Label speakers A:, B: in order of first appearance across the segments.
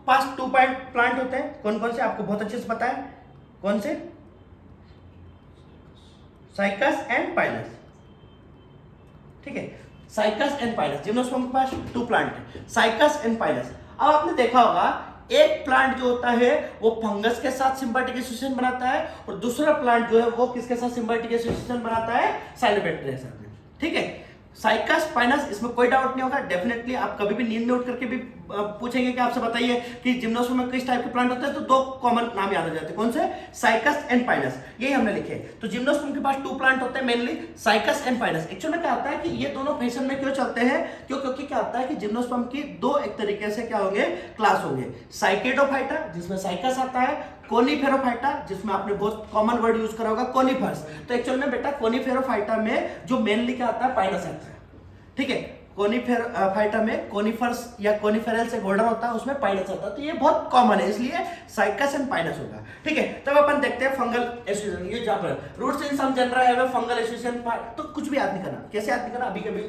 A: पास 2 plant होते हैं, कौन कौन से आपको बहुत अच्छे से पता है, कौन से? साइकस एंड पाइनस, ठीक है, साइकस एंड पाइनस। जिम्नोस्पर्म के पास 2 प्लांट है, साइकस एंड पाइनस। अब आपने देखा होगा एक प्लांट जो होता है वो फंगस के साथ सिम्बायोटिक एसोसिएशन बनाता है, और दूसरा प्लांट जो है वो किसके साथ सिम्बायोटिक एसोसिएशन बनाता है? साइनोबैक्टीरिया के साथ में, ठीक है। साइकस पाइनस, इसमें कोई डाउट नहीं होगा। डेफिनेटली आप कभी भी नींद नोट करके भी पूछेंगे कि आपसे बताइए कि जिम्नोस्पर्म में किस टाइप के प्लांट होते हैं, तो 2 कॉमन नाम याद आ जाते हैं, कौन से? साइकस एंड पाइनस, यही हमने लिखे। तो जिम्नोस्पर्म के पास 2 प्लांट होते हैं mainly, cycas and Pinus. Actually में क्या होता है कि ये दोनों फैशन में क्यों चलते हैं? क्योंकि क्या होता है कि जिम्नोस्पर्म की 2 एक तरीके से क्या होंगे, क्लास होंगे। साइकेडोफाइटा जिसमें साइकस आता है, कोनीफेरोफाइटा जिसमें आपने बहुत कॉमन वर्ड यूज करा होगा कोनीफर्स। तो एक्चुअल में बेटा कोनीफेरोफाइटा में जो मेनली क्या आता है, पाइनस आता है, ठीक है। कोनीफेरोफाइटा में कोनीफर्स या कोनीफेरल से गोल्डन होता है, उसमें पाइनस आता है, तो ये बहुत कॉमन है, इसलिए साइकस एंड पाइनस होगा, ठीक है। तब अपन देखते हैं फंगल एसोसिएशन। ये जहां पर रूट्स इन सम जनरा है फंगल एसोसिएशन, तो कुछ भी याद नहीं करना। कैसे याद नहीं करना? अभी कभी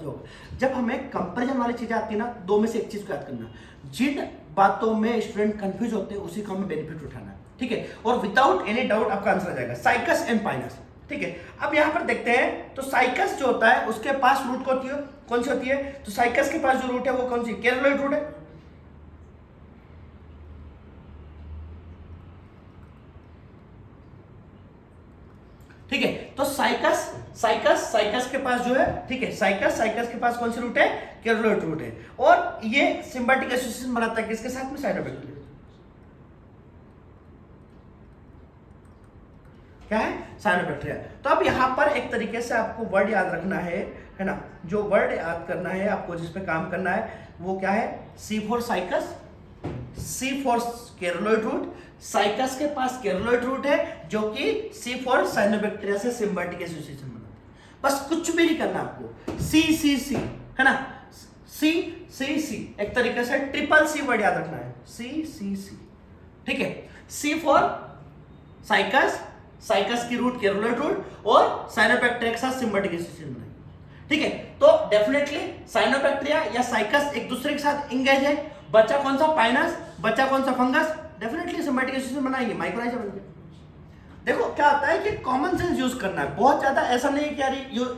A: जो जब हमें कंपैरिजन वाली चीजें आती है ना, 2 में से एक चीज को याद करना। जिन बातों में स्टूडेंट कंफ्यूज होते हैं उसी का हमें बेनिफिट उठाना, ठीक है। और विदाउट एनी डाउट आपका आंसर आ जाएगा साइकस एंड पाइनस, ठीक है। अब यहां पर देखते हैं, तो साइकस जो होता है उसके पास रूट कौन सी होती है? तो साइकस के पास जो रूट है वो कौन सी? केरलोइड रूट है, ठीक है। तो साइकस के पास जो है, ठीक है, साइकस के पास कौन सी रूट है? केरलोइड रूट है। और ये सिम्बायोटिक एसोसिएशन बनाता है किसके साथ में? साइनोबैक्टीरिया। क्या है? साइनोबैक्टीरिया। तो अब यहां पर एक तरीके से आपको वर्ड याद रखना है ना, जो वर्ड याद करना है आपको, जिस पे काम करना है वो क्या है? C for cycas, C for coralloid root. Cycas के पास केरलोइड रूट है जो कि सी फॉर साइनोबैक्टीरिया से सिम्बायोटिक एसोसिएशन बनाता है। बस कुछ भी नहीं करना आपको, सी है ना, सी एक तरीके से ट्रिपल सी वर्ड याद रखना है, सी, ठीक है। सी फॉर साइकस की रूट केरलोइड रूट, और साइनोबैक्टीरिया के साथ सिम्बायोटिक एसोसिएशन बनाएंगे, ठीक है। तो डेफिनेटली साइनोबैक्टीरिया या साइकस एक दूसरे के साथ इंगेज है। बच्चा कौन सा? पाइनस। बच्चा कौन सा? फंगस। डेफिनेटली सिम्बायोटिक एसोसिएशन बनाएंगे, माइक्रोराइजा बनके। देखो क्या होता है कि कॉमन सेंस यूज करना है, बहुत ज्यादा ऐसा नहीं है कि यार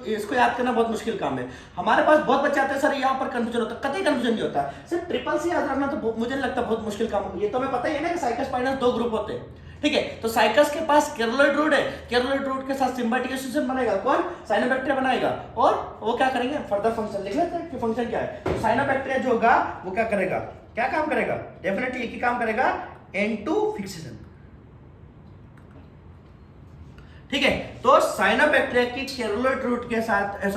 A: इसको याद करना बहुत मुश्किल काम है। हमारे पास बहुत बच्चे आते हैं सर यहाँ पर कंफ्यूजन होता है, कतई कंफ्यूजन नहीं होता सर। ट्रिपल सी याद रखना तो मुझे नहीं लगता बहुत मुश्किल काम है। ये तो हमें पता ही है ना कि साइकस पाइनस 2 ग्रुप होते हैं, ठीक है। तो साइकस के पास केरलोइड रूट है, केरलोइड रूट के साथ सिम्बायोटिक एसोसिएशन बनेगा, कौन? साइनोबैक्टीरिया बनाएगा। और वो क्या करेंगे? फर्दर फंक्शन लिख लेते हैं कि फंक्शन क्या है। तो साइनोबैक्टीरिया जो होगा वो क्या करेगा? क्या काम करेगा? डेफिनेटली एक ही काम करेगा, N2 फिक्सेशन, ठीक है। तो साइनोबैक्टीरिया की केरलोइड रूट के साथ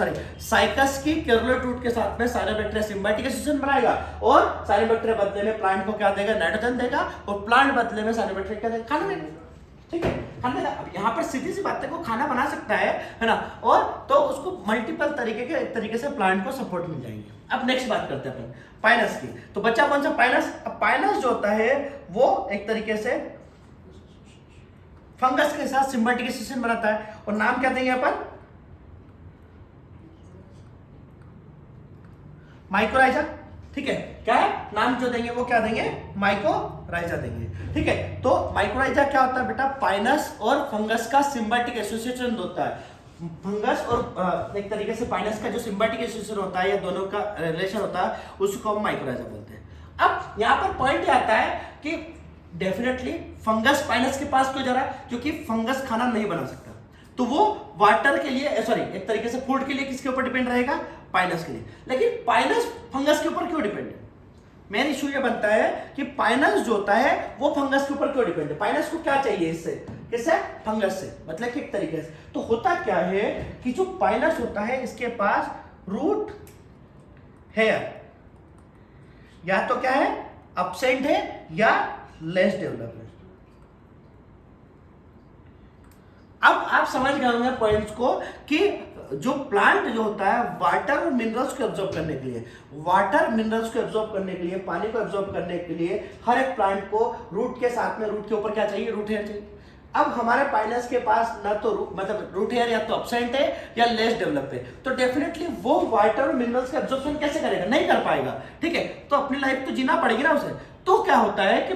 A: साइकस की केरलोइड रूट के साथ में साइनोबैक्टीरिया सिम्बायोटिक एसोसिएशन बनाएगा, और साइनोबैक्टीरिया बदले में प्लांट को क्या देगा? नाइट्रोजन देगा, और प्लांट बदले में साइनोबैक्टीरिया क्या देगा? खाना देगा, ठीक है, खाना देगा। अब यहाँ पर सीधी सी बात है, को खाना बना सकता है ना, और तो उसको मल्टीपल तरीके के एक तरीके से प्लांट को सपोर्ट मिल जाएंगे। अब नेक्स्ट बात करते हैं अपन पाइनस की। तो बच्चा कौन सा? पाइनस। अब पाइनस जो होता है वो एक तरीके से फंगस के साथ सिम्बायोटिक एसोसिएशन बनाता है, और नाम क्या देंगे अपन? माइक्रोराइजा, ठीक है। क्या है नाम जो देंगे वो? क्या देंगे? माइक्रोराइजा देंगे, ठीक है। तो माइक्रोराइजा क्या होता है बेटा? पाइनस और फंगस का सिम्बायोटिक एसोसिएशन होता है। फंगस और एक तरीके से पाइनस का जो सिम्बायोटिक एसोसिएशन होता है, या दोनों का रिलेशन होता है, उसको हम माइक्रोराइजा बोलते हैं। अब यहां पर पॉइंट आता है कि डेफिनेटली फंगस पाइनस के पास क्यों जा रहा है? क्योंकि फंगस खाना नहीं बना सकता, तो वो वाटर के लिए एक तरीके से फूड के लिए किसके ऊपर डिपेंड रहेगा? पाइनस के लिए। लेकिन पाइनस फंगस के ऊपर क्यों डिपेंड है? मेन इशू ये बनता है कि पाइनस जो होता है वो फंगस के ऊपर क्यों डिपेंड है? पाइनस को क्या चाहिए इससे? किससे? फंगस से, मतलब कि एक तरीके से। तो होता क्या है कि जो पाइनस होता है इसके पास रूट हेयर या तो क्या है? एब्सेंट है या लेस डेवलप्ड। अब आप समझ गए होंगे पॉइंट्स को कि जो प्लांट जो होता है वाटर और मिनरल्स को एब्जॉर्ब करने के लिए, पानी को एब्जॉर्ब करने के लिए हर एक प्लांट को रूट के साथ में, रूट के ऊपर क्या चाहिए? रूट हेयर चाहिए। अब हमारे पाइनस के पास ना तो मतलब रूट हेयर या तो एब्सेंट है या लेस डेवलप है, तो डेफिनेटली वो वाटर और मिनरल्स का एब्जॉर्प्शन कैसे करेगा? नहीं कर पाएगा, ठीक है। तो अपनी लाइफ तो जीना पड़ेगी ना उसे। तो क्या होता है कि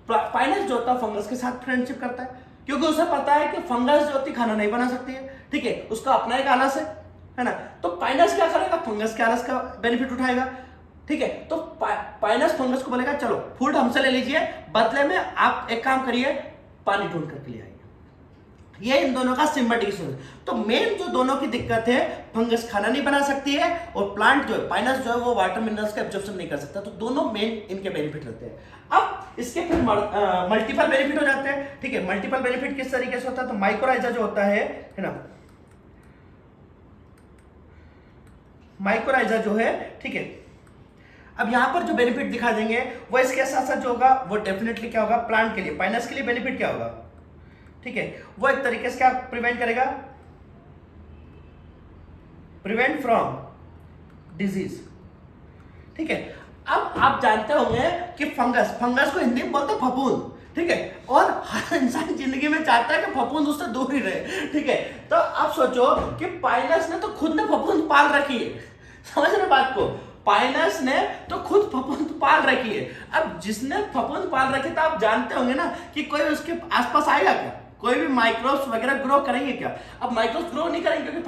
A: पाइनस जो होता है फंगस के साथ फ्रेंडशिप करता है, क्योंकि उसे पता है कि फंगस जो होती है खाना नहीं बना सकती है, ठीक है, उसका अपना एक आलस है ना। तो पाइनस क्या करेगा, फंगस के आलस का बेनिफिट उठाएगा, ठीक है। तो पाइनस फंगस को बोलेगा चलो फूड हमसे ले लीजिए, बदले में आप एक काम करिए, पानी ढूंढ करके ले आइए। ये इन दोनों का सिम्बायोटिक। तो मेन जो दोनों की दिक्कत है, फंगस खाना नहीं बना सकती है और प्लांट जो है पाइनस जो है वो वाटर मिनरल्स का एब्जॉर्प्शन नहीं कर सकता। तो दोनों मेन इनके बेनिफिट रहते हैं। अब इसके फिर मल्टीपल बेनिफिट हो जाते हैं, ठीक है। मल्टीपल बेनिफिट किस तरीके से होता है, तो माइक्रोराइजा जो होता है ना, माइक्रोराइजा जो है, ठीक है। अब यहां पर जो बेनिफिट दिखा देंगे वो इसके साथ साथ जो होगा वो डेफिनेटली क्या होगा, प्लांट के लिए, पाइनस के लिए बेनिफिट क्या होगा, ठीक है, वो एक तरीके से क्या प्रिवेंट करेगा, प्रिवेंट फ्रॉम डिजीज, ठीक है। अब आप जानते होंगे कि फंगस को हिंदी में बोलते हैं फफूंद, ठीक है, और हर इंसान जिंदगी में चाहता है कि फफूंद उससे दूर ही रहे, ठीक है। तो आप सोचो कि पाइनस ने तो खुद ने फफूंद पाल रखी है, समझ रहे बात को, पाइनस ने तो खुद फफूंद पाल रखी है। अब जिसने फफूंद पाल रखी, तो आप जानते होंगे ना कि कोई उसके आसपास आएगा क्या, कोई भी माइक्रोब्स वगैरह ग्रो करेंगे क्या? अब माइक्रोब्स ग्रो नहीं करेंगे क्योंकि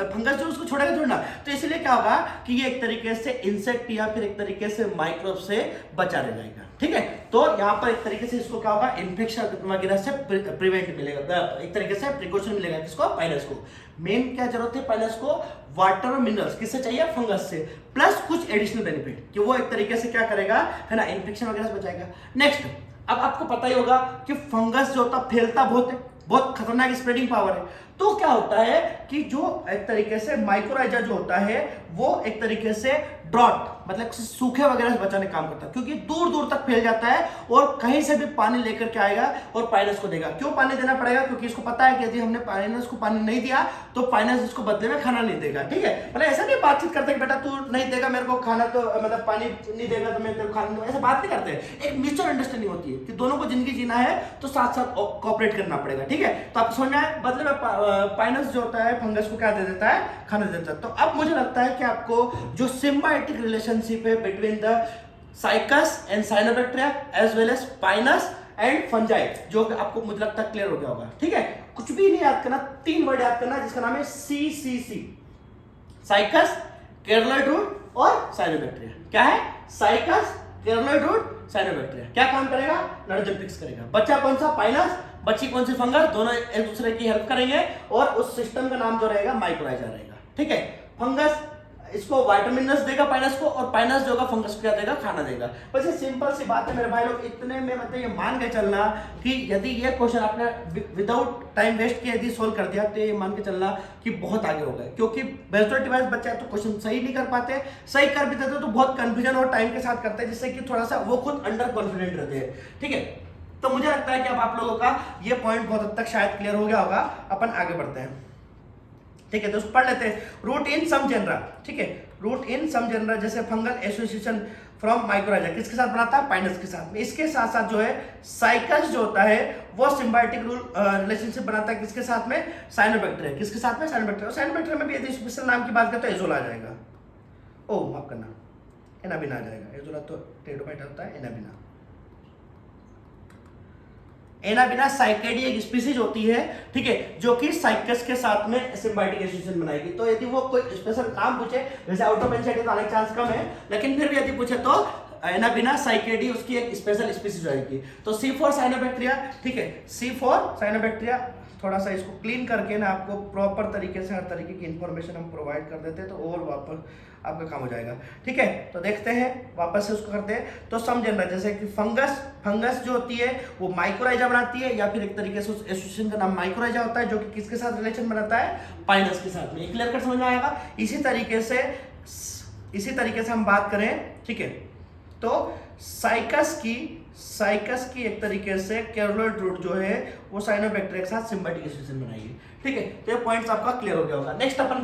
A: फंगस जो उसको छोड़ेगा थोड़ा ना। तो इसलिए क्या होगा कि ये एक तरीके से इंसेक्ट या फिर एक तरीके से माइक्रोब से बचा रह जाएगा, ठीक है। तो यहाँ पर एक तरीके से इसको क्या होगा, इन्फेक्शन वगैरह से प्रिवेंट मिलेगा, एक तरीके से प्रिकॉशन मिलेगा किसको, पाइनस को। मेन क्या जरूरत है पाइनस को, वाटर और मिनरल्स किससे चाहिए, फंगस से, प्लस कुछ एडिशनल बेनिफिट कि वो एक तरीके से क्या करेगा, है ना, इन्फेक्शन वगैरह से बचाएगा। नेक्स्ट, अब आपको पता ही होगा कि फंगस जो होता फैलता बहुत है, बहुत खतरनाक स्प्रेडिंग पावर है। तो क्या होता है कि जो एक तरीके से माइक्रोराइजा जो होता है वो एक तरीके से ड्रॉट मतलब सूखे वगैरह से बचाने का काम करता है, क्योंकि दूर दूर तक फैल जाता है और कहीं से भी पानी लेकर के आएगा और पाइनस को देगा। क्यों पानी देना पड़ेगा, क्योंकि इसको पता है कि यदि हमने पाइनस को पानी नहीं दिया तो पाइनस इसको बदले में खाना नहीं देगा, ठीक है। मतलब ऐसा नहीं बातचीत करते कि बेटा तू नहीं देगा मेरे को खाना, तो मतलब पानी नहीं देगा तो मैं तेरे को खाना नहीं, ऐसा बात नहीं करते। एक म्यूचुअल अंडरस्टैंडिंग होती है कि दोनों को जिंदगी जीना है तो साथ साथ कोऑपरेट करना पड़ेगा, ठीक है। तो आप समझ में आए, बदले में पाइनस जो होता है फंगस को क्या दे देता है, खाना दे देता है। तो अब मुझे लगता है कि आपको जो सिम्बायोटिक रिलेशनशिप है between the Cycas and cyanobacteria as well as Pinus and fungi, जो आपको मुझे लगता है क्लियर हो गया होगा, ठीक है। कुछ भी नहीं याद करना, 3 वर्ड याद करना जिसका नाम है CCC, साइकस, केरलोइड रूट और साइनोबैक्टीरिया। क्या है, साइकस, केरलोइड रूट, साइनोबैक्टीरिया। क्या काम करेगा, नाइट्रोजन फिक्स करेगा। बच्चा कौन सा, पाइनस, बच्ची कौन सी, फंगस, दोनों एक दूसरे की हेल्प करेंगे और उस सिस्टम का नाम जो रहेगा माइक्रोराइजा रहेगा, ठीक है। फंगस इसको विटामिन्स देगा पाइनस को, और पाइनस जो होगा फंगस को क्या देगा, खाना देगा। बस ये सिंपल सी बात है मेरे भाई लोग, इतने में मतलब ये मान के चलना कि यदि ये क्वेश्चन आपने विदाउट टाइम वेस्ट किया यदि सोल्व कर दिया तो ये मान के चलना कि बहुत आगे हो गए, क्योंकि मेजॉरिटी वाइज बच्चे तो क्वेश्चन सही नहीं कर पाते, सही कर भी देते तो बहुत कंफ्यूजन और टाइम के साथ करते हैं, जिससे कि थोड़ा सा वो खुद अंडर कॉन्फिडेंट रहते हैं, ठीक है। तो मुझे लगता है कि अब आप लोगों का ये पॉइंट बहुत हद तक शायद क्लियर हो गया होगा। अपन आगे बढ़ते हैं, ठीक है। तो उसको पढ़ लेते हैं, रूट इन सम जेनरा, ठीक है। रूट इन सम जेनरा जैसे फंगल एसोसिएशन फ्रॉम माइक्रोराइजा किसके साथ बनाता है, पाइनस के साथ में। इसके साथ साथ जो है साइकस जो होता है वो सिम्बायोटिक रिलेशनशिप बनाता है किसके साथ में, साइनोबैक्टीरिया, किसके साथ में, साइनोबैक्टीरिया। साइनोबैक्टीरिया में भी यदि स्पेशल नाम की बात करें तो एजोला आ जाएगा, ओ माफ करना एनाबिना आ जाएगा, एजोला तो टेरोफाइट होता है, एनाबिना। एनाबिना साइकेडी एक स्पीसीज होती है, ठीक है, जो कि साइकस के साथ में सिम्बायोटिक एसोसिएशन बनाएगी। तो यदि वो कोई स्पेशल नाम पूछे, जैसे आउट ऑफ एनसीईआरटी तो आने का चांस कम है, लेकिन फिर भी यदि पूछे तो एनाबिना साइकेडी उसकी एक स्पेशल स्पीसीज रहेगी। तो C फॉर साइनोबैक्टीरिया, ठीक है, C फॉर साइनोबैक्टीरिया। थोड़ा सा इसको क्लीन करके ना आपको प्रॉपर तरीके से हर तरीके की इंफॉर्मेशन हम प्रोवाइड कर देते हैं, तो और वापस आपका काम हो जाएगा, ठीक है। तो देखते हैं वापस से उसको करते हैं। तो समझ रहे जैसे कि फंगस जो होती है वो माइक्रोराइजा बनाती है, या फिर एक तरीके से उस एसोसिएशन का नाम माइक्रोराइजा होता है, जो कि किसके साथ रिलेशन बनाता है, पाइनस के साथ में। क्लियर कर समझ में आएगा। इसी तरीके से हम बात करें, ठीक है, तो साइकस की एक तरीके से केरलोइड रूट जो है वो साइनोबैक्टीरिया के साथ सिम्बायोटिक एसोसिएशन बनाएगी, ठीक है। तो ये पॉइंट्स आपका क्लियर हो गया होगा। नेक्स्ट अपन